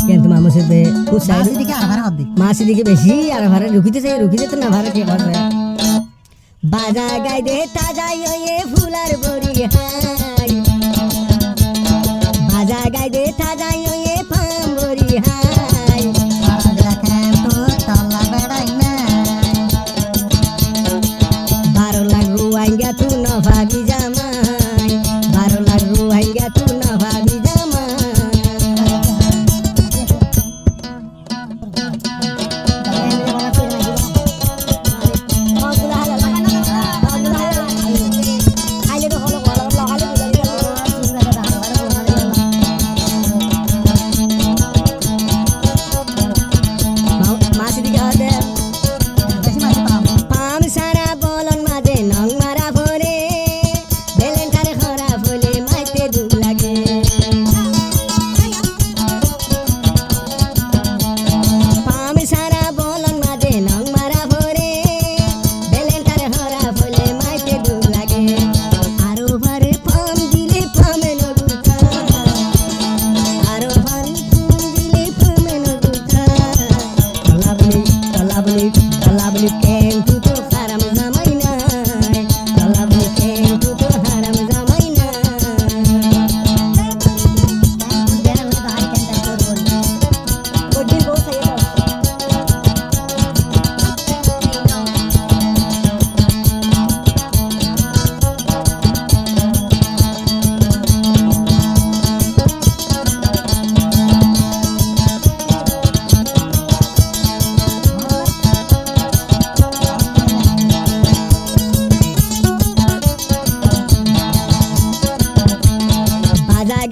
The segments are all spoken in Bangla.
কিন্তু মামুসে উৎসাহ দিকে আর ভাড়া হদ্দি মাসি দিকে বেশি আর ভাড়া রুকিতে তো না ভাড়া কে করবে বাজা গাই দে তাজা এ ফুলার বড়ি হাই বাজা গাই দে তাজা এ পাম বড়ি হাই দেখেন তো তালা বেড়াই না 12 লাখ রুয়াইঙ্গা তু না ভাবি জামাই 12 লাখ রুয়াইঙ্গা তু না ভাবি জামাই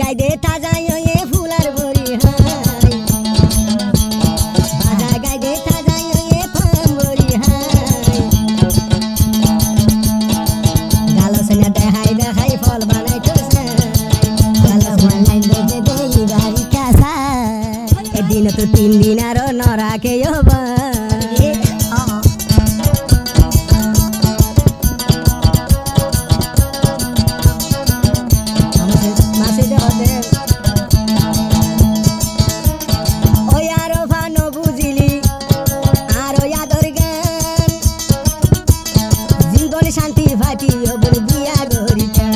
গাই দে তাজা এ ফুলার বড়ি হাই বাজা গাই দে তাজা এ পাম বড়ি হাই গালসনে দেখাই ফল বানাই তো গালস বানাই দে বাড়ি কাসা এদিন তো 3 দিন আর নরাকে হবা শান্তি ফাটি বলে বিয়া গরিটা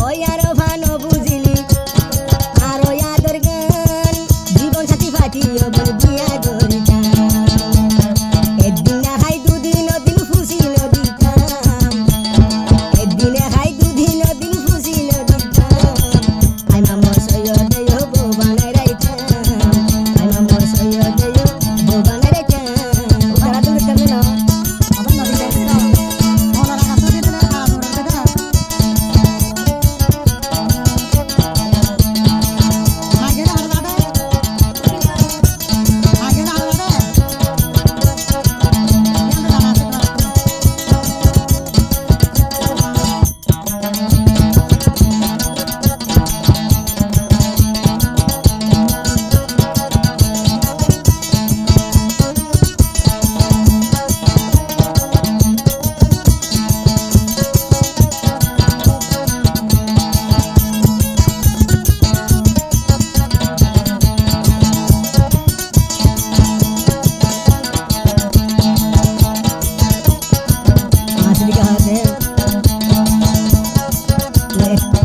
ওই আর ভানো বুঝিলি আর আদর গান জীবন সাথী ফাটি বলে বিয়া গরিটা একদিন না খাই দুদিন দিন খুশি নদীতাম একদিন খাই দুদিন দিন খুশি নদীতাম আই মামা সৈয়দ বউ বানাই রাইতাম আই মামা সৈয়দ বউ বানাই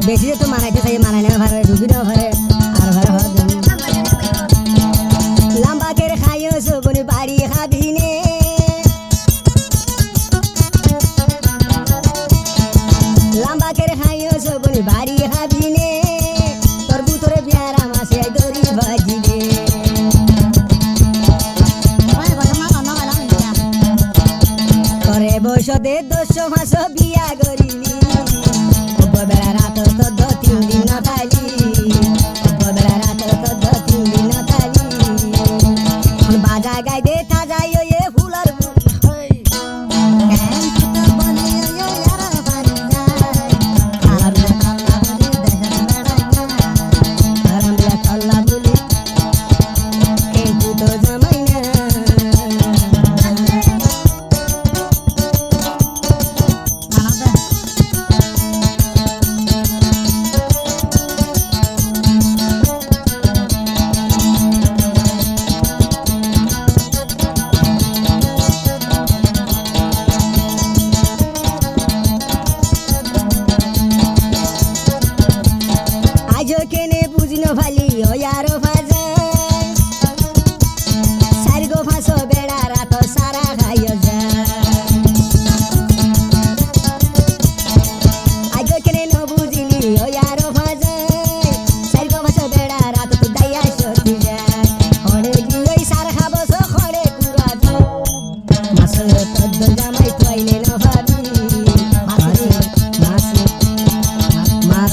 বেশি তো মানাইতে চাই মানাই না ভারে রুগী না ভারে আর ভারে হওয়া দেন লম্বা করে খাইও সবনি বাড়ি খাবিনে লম্বা করে খাইও সবনি বাড়ি খাবিনে তোর বুতরে বিয়ারা মাসে দড়ি বাজিবে করে বসতে 200 মাস বিয়া করিলি বেলা রাত তো 2-3 দিন না খাইলি বেলা রাত তো 2-3 দিন না খাইলি বাজা গাই দে তাজা এ ফুলার বড়ি হাই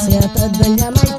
সে তো গঞ্জামাই